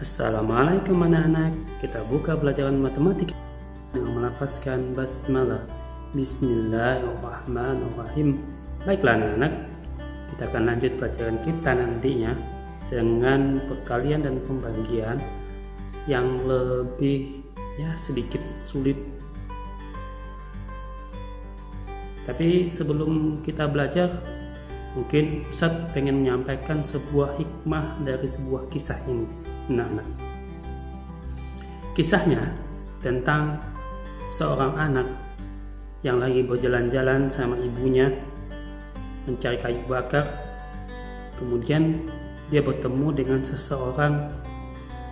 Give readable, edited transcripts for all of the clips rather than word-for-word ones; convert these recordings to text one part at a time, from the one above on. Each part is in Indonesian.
Assalamualaikum anak-anak. Kita buka pelajaran matematika dengan melafazkan basmalah. Bismillahirrahmanirrahim. Baiklah anak-anak, kita akan lanjut pelajaran kita nantinya dengan perkalian dan pembagian yang lebih sedikit sulit. Tapi sebelum kita belajar, mungkin Ustadz pengen menyampaikan sebuah hikmah dari sebuah kisah ini. Nah, kisahnya tentang seorang anak yang lagi berjalan-jalan sama ibunya mencari kayu bakar. Kemudian dia bertemu dengan seseorang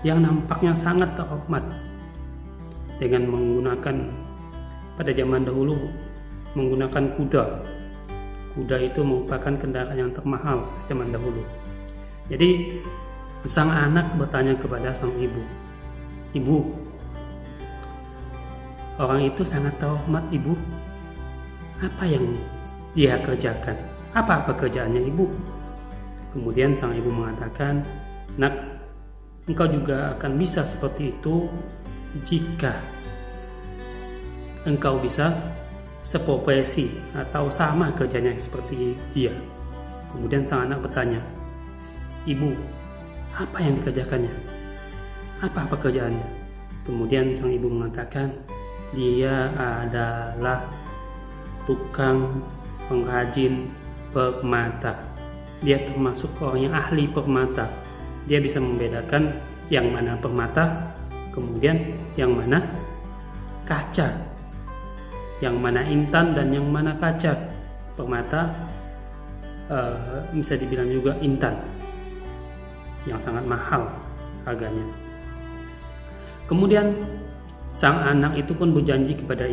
yang nampaknya sangat terhormat dengan menggunakan, pada zaman dahulu menggunakan kuda. Kuda itu merupakan kendaraan yang termahal zaman dahulu. Jadi sang anak bertanya kepada sang ibu, "Ibu, orang itu sangat terhormat, Ibu. Apa yang dia kerjakan? Apa pekerjaannya, Ibu?" Kemudian sang ibu mengatakan, "Nak, engkau juga akan bisa seperti itu jika engkau bisa seprofesi atau sama kerjanya seperti dia." Kemudian sang anak bertanya, "Ibu, apa yang dikerjakannya? Apa pekerjaannya?" Kemudian sang ibu mengatakan, "Dia adalah tukang pengrajin permata. Dia termasuk orang yang ahli permata. Dia bisa membedakan yang mana permata, kemudian yang mana kaca, yang mana intan dan yang mana kaca. Permata bisa dibilang juga intan, yang sangat mahal harganya." Kemudian sang anak itu pun berjanji kepada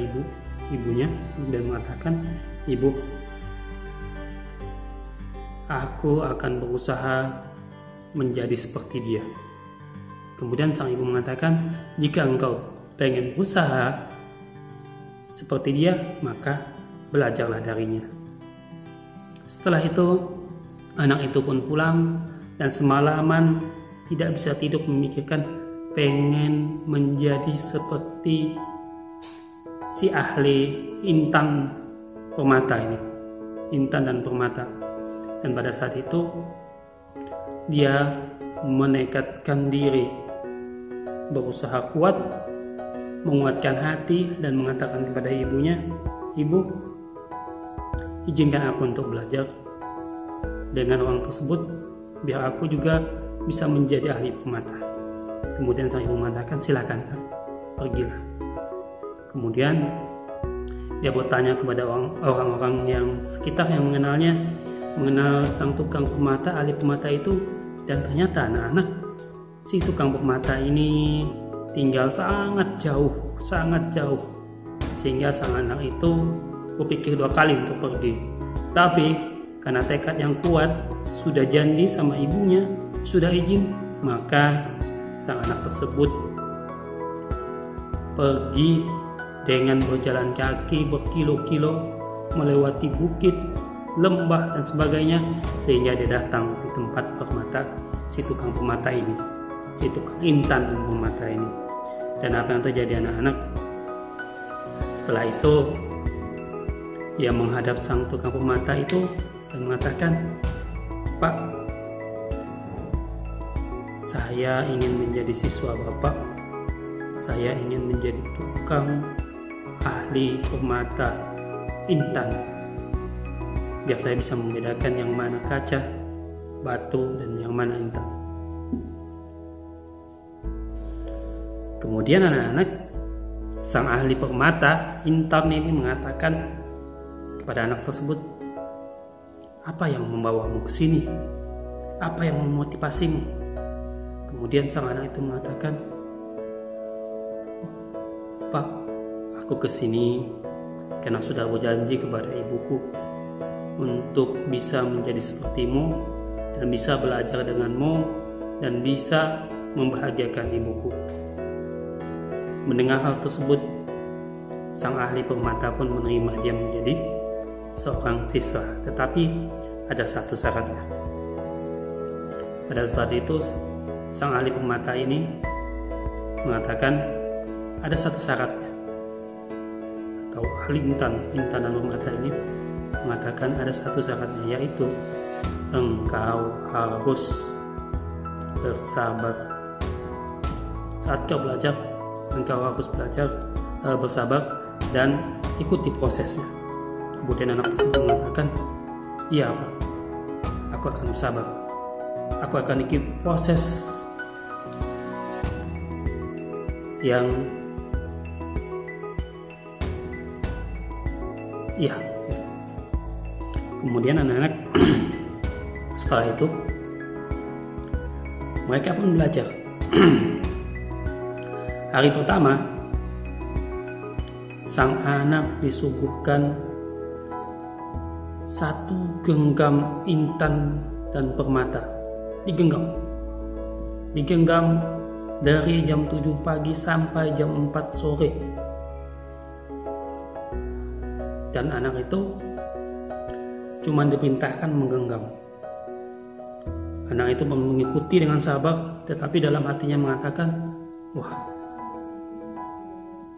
ibunya dan mengatakan, "Ibu, aku akan berusaha menjadi seperti dia." Kemudian sang ibu mengatakan, "Jika engkau pengen berusaha seperti dia, maka belajarlah darinya." Setelah itu anak itu pun pulang dan semalaman tidak bisa tidur memikirkan pengen menjadi seperti si ahli intan permata ini, intan dan permata. Dan pada saat itu dia menekadkan diri, berusaha kuat, menguatkan hati dan mengatakan kepada ibunya, "Ibu, izinkan aku untuk belajar dengan orang tersebut biar aku juga bisa menjadi ahli permata." Kemudian sang ibu mengatakan, "Silakan, pergilah." Kemudian dia bertanya kepada orang-orang yang sekitar yang mengenal sang tukang permata, ahli permata itu, dan ternyata anak-anak, si tukang permata ini tinggal sangat jauh, sehingga sang anak itu berpikir 2 kali untuk pergi. Tapi karena tekad yang kuat, sudah janji sama ibunya, sudah izin, maka sang anak tersebut pergi dengan berjalan kaki berkilo-kilo, melewati bukit, lembah dan sebagainya, sehingga dia datang di tempat permata si tukang permata ini, si tukang intan dan permata ini. Dan apa yang terjadi anak-anak? Setelah itu dia menghadap sang tukang permata itu dan mengatakan, "Pak, saya ingin menjadi siswa Bapak. Saya ingin menjadi tukang ahli permata intan, biar saya bisa membedakan yang mana kaca, batu, dan yang mana intan." Kemudian anak-anak, sang ahli permata intan ini mengatakan kepada anak tersebut, "Apa yang membawamu ke sini? Apa yang memotivasimu?" Kemudian sang anak itu mengatakan, "Pak, aku kesini karena sudah berjanji kepada ibuku untuk bisa menjadi sepertimu dan bisa belajar denganmu dan bisa membahagiakan ibuku." Mendengar hal tersebut, sang ahli permata pun menerima dia menjadi seorang siswa. Tetapi ada satu syaratnya. Pada saat itu sang ahli permata ini mengatakan ada satu syaratnya, atau ahli intan dan permata ini mengatakan ada satu syaratnya, yaitu engkau harus bersabar. Saat kau belajar, engkau harus belajar bersabar dan ikuti prosesnya. Kemudian anak tersebut mengatakan, iya Pak, aku akan bersabar, aku akan ikuti proses yang iya. Kemudian anak-anak setelah itu mereka pun belajar. Hari pertama sang anak disuguhkan satu genggam intan dan permata. Digenggam dari jam 7 pagi sampai jam 4 sore. Dan anak itu cuma diperintahkan menggenggam. Anak itu mengikuti dengan sabar, tetapi dalam hatinya mengatakan, wah,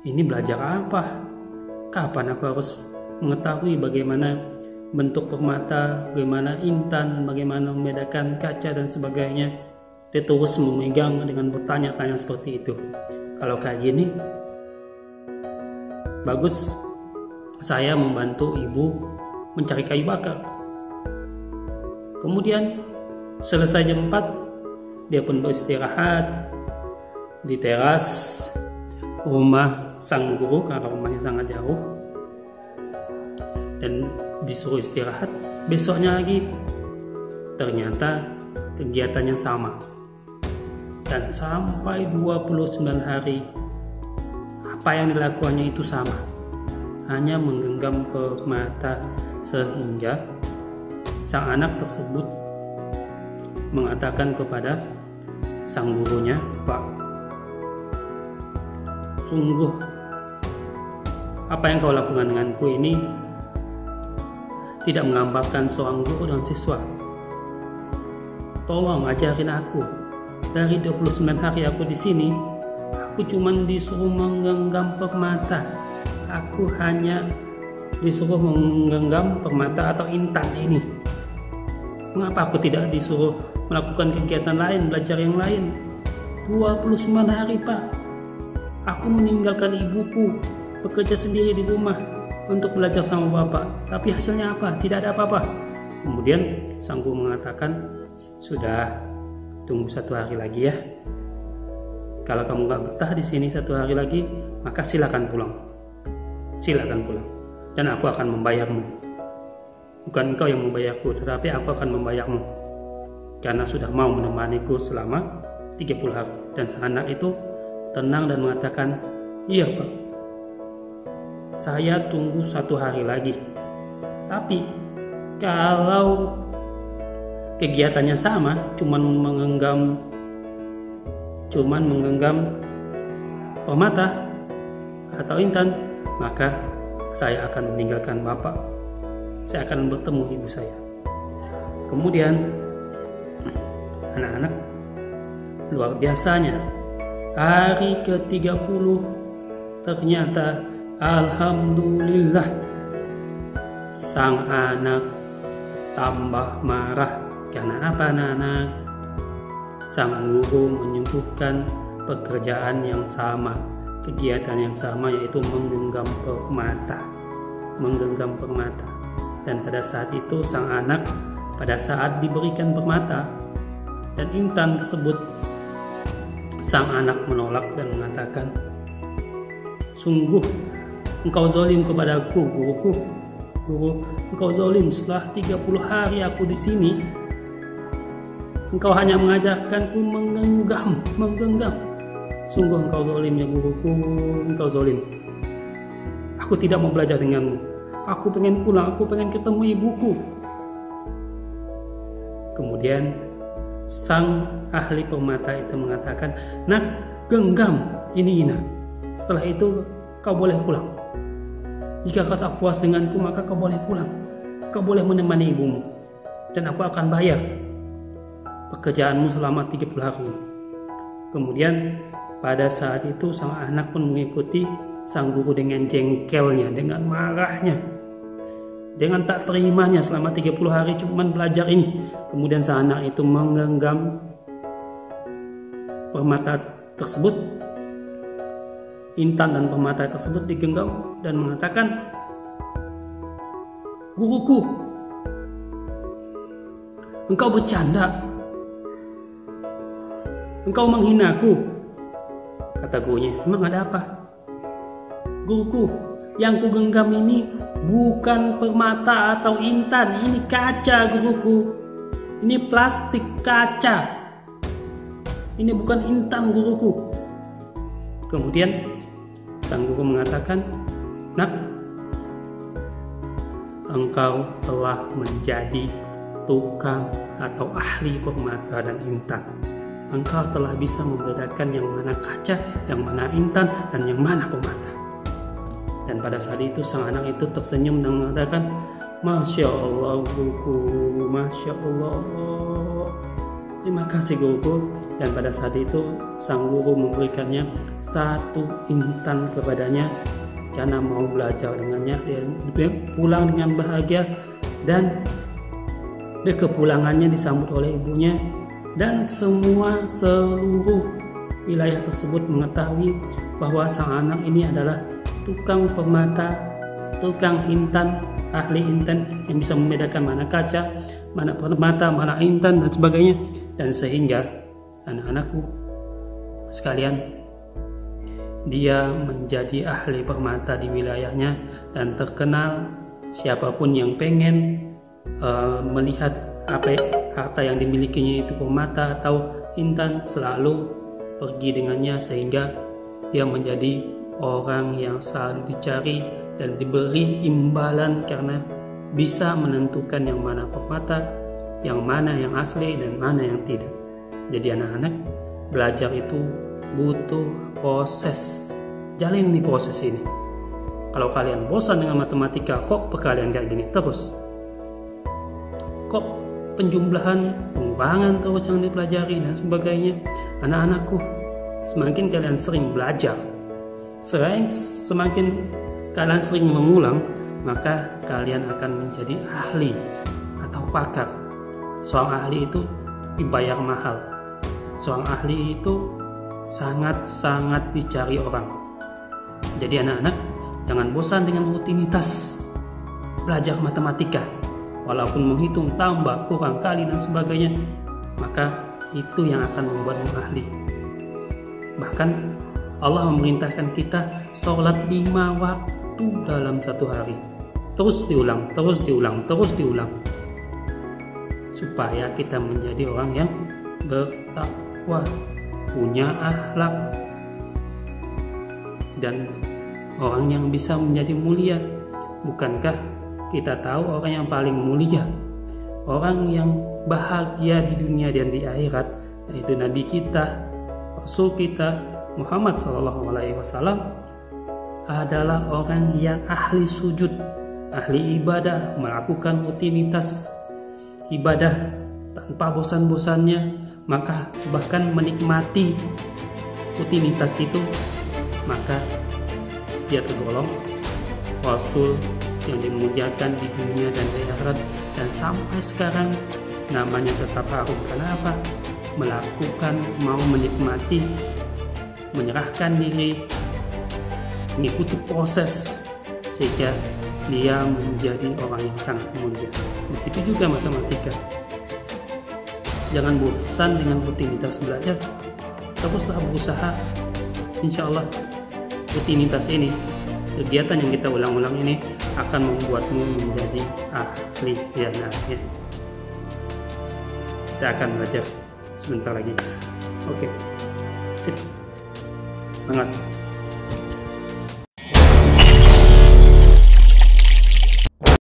ini belajar apa? Kapan aku harus mengetahui bagaimana bentuk permata, bagaimana intan, bagaimana membedakan kaca dan sebagainya? Dia terus memegang dengan bertanya-tanya seperti itu. Kalau kayak gini, bagus saya membantu ibu mencari kayu bakar. Kemudian selesai jam 4, dia pun beristirahat di teras rumah sang guru karena rumahnya sangat jauh, dan disuruh istirahat. Besoknya lagi ternyata kegiatannya sama, dan sampai 29 hari apa yang dilakukannya itu sama, hanya menggenggam permata, sehingga sang anak tersebut mengatakan kepada sang gurunya, Pak, sungguh apa yang kau lakukan denganku ini tidak menggambarkan seorang guru dan siswa. Tolong ajarin aku. Dari 29 hari aku di sini, aku cuma disuruh menggenggam permata. Aku hanya disuruh menggenggam permata atau intan ini. Mengapa aku tidak disuruh melakukan kegiatan lain, belajar yang lain? 29 hari Pak, aku meninggalkan ibuku, bekerja sendiri di rumah untuk belajar sama Bapak. Tapi hasilnya apa? Tidak ada apa-apa. Kemudian sang guru mengatakan, sudah, tunggu 1 hari lagi ya. Kalau kamu gak betah di sini 1 hari lagi, maka silakan pulang. Silakan pulang. Dan aku akan membayarmu. Bukan engkau yang membayarku, tetapi aku akan membayarmu. Karena sudah mau menemaniku selama 30 hari. Dan sang anak itu tenang dan mengatakan, iya Pak, saya tunggu 1 hari lagi. Tapi kalau kegiatannya sama, cuman menggenggam permata atau intan, maka saya akan meninggalkan Bapak. Saya akan bertemu ibu saya. Kemudian anak-anak, luar biasanya, hari ke-30 ternyata alhamdulillah sang anak tambah marah. Karena apa anak-anak? Sang guru menyuguhkan pekerjaan yang sama, kegiatan yang sama, yaitu menggenggam permata. Dan pada saat itu sang anak, pada saat diberikan permata dan intan tersebut, sang anak menolak dan mengatakan, sungguh engkau zalim kepadaku, guruku. Guru, engkau zalim. Setelah 30 hari aku di sini, engkau hanya mengajarkanku menggenggam. Sungguh engkau zalim ya guruku, engkau zalim. Aku tidak mau belajar denganmu. Aku pengen pulang, aku pengen ketemu ibuku. Kemudian sang ahli permata itu mengatakan, nak, genggam ini nak. Setelah itu kau boleh pulang. Jika kau tak puas denganku, maka kau boleh pulang. Kau boleh menemani ibumu. Dan aku akan bayar pekerjaanmu selama 30 hari. Kemudian pada saat itu sang anak pun mengikuti sang guru dengan jengkelnya, dengan marahnya, dengan tak terimanya selama 30 hari cuman belajar ini. Kemudian sang anak itu menggenggam permata tersebut, intan dan permata tersebut digenggam dan mengatakan, "Guruku, engkau bercanda, engkau menghinaku." Kata gurunya, "Emang ada apa?" "Guruku, yang ku genggam ini bukan permata atau intan, ini kaca guruku. Ini plastik kaca. Ini bukan intan guruku." Kemudian sang guru mengatakan, "Nak, engkau telah menjadi tukang atau ahli permata dan intan. Engkau telah bisa membedakan yang mana kaca, yang mana intan, dan yang mana permata." Dan pada saat itu sang anak itu tersenyum dan mengatakan, "Masya Allah guruku, Masya Allah. Terima kasih guruku." Dan pada saat itu sang guru memberikannya 1 intan kepadanya karena mau belajar dengannya. Dia pulang dengan bahagia dan di kepulangannya disambut oleh ibunya, dan seluruh wilayah tersebut mengetahui bahwa sang anak ini adalah tukang permata, tukang intan, ahli intan yang bisa membedakan mana kaca, mana permata, mana intan dan sebagainya. Dan sehingga anak-anakku sekalian, dia menjadi ahli permata di wilayahnya dan terkenal. Siapapun yang pengen melihat harta yang dimilikinya itu permata atau intan, selalu pergi dengannya, sehingga dia menjadi orang yang selalu dicari dan diberi imbalan karena bisa menentukan yang mana permata, yang mana yang asli dan mana yang tidak. Jadi anak-anak, belajar itu butuh proses. Jalin nih proses ini. Kalau kalian bosan dengan matematika, kok kalian kayak gini terus? Kok penjumlahan, pengurangan terus yang dipelajari dan sebagainya? Anak-anakku, semakin kalian sering belajar, semakin kalian sering mengulang, maka kalian akan menjadi ahli atau pakar. Seorang ahli itu dibayar mahal. Seorang ahli itu sangat-sangat dicari orang. Jadi anak-anak, jangan bosan dengan rutinitas belajar matematika. Walaupun menghitung, tambah, kurang, kali dan sebagainya, maka itu yang akan membuatmu ahli. Bahkan Allah memerintahkan kita sholat 5 waktu dalam 1 hari. Terus diulang, terus diulang, terus diulang. Supaya kita menjadi orang yang bertakwa, punya akhlak, dan orang yang bisa menjadi mulia. Bukankah kita tahu orang yang paling mulia, orang yang bahagia di dunia dan di akhirat, yaitu Nabi kita, Rasul kita Muhammad SAW, adalah orang yang ahli sujud, ahli ibadah, melakukan rutinitas ibadah tanpa bosan-bosannya, maka bahkan menikmati rutinitas itu, maka dia tergolong Rasul yang dimuliakan di dunia dan di akhirat, dan sampai sekarang namanya tetap harum. Karena apa? Melakukan, mau menikmati, menyerahkan diri, mengikuti proses sehingga dia menjadi orang yang sangat mulia. Begitu juga matematika. Jangan bosan dengan rutinitas belajar, teruslah berusaha. Insya Allah rutinitas ini, kegiatan yang kita ulang-ulang ini akan membuatmu menjadi ahli. Ya. Kita akan belajar sebentar lagi. Oke, sip, semangat.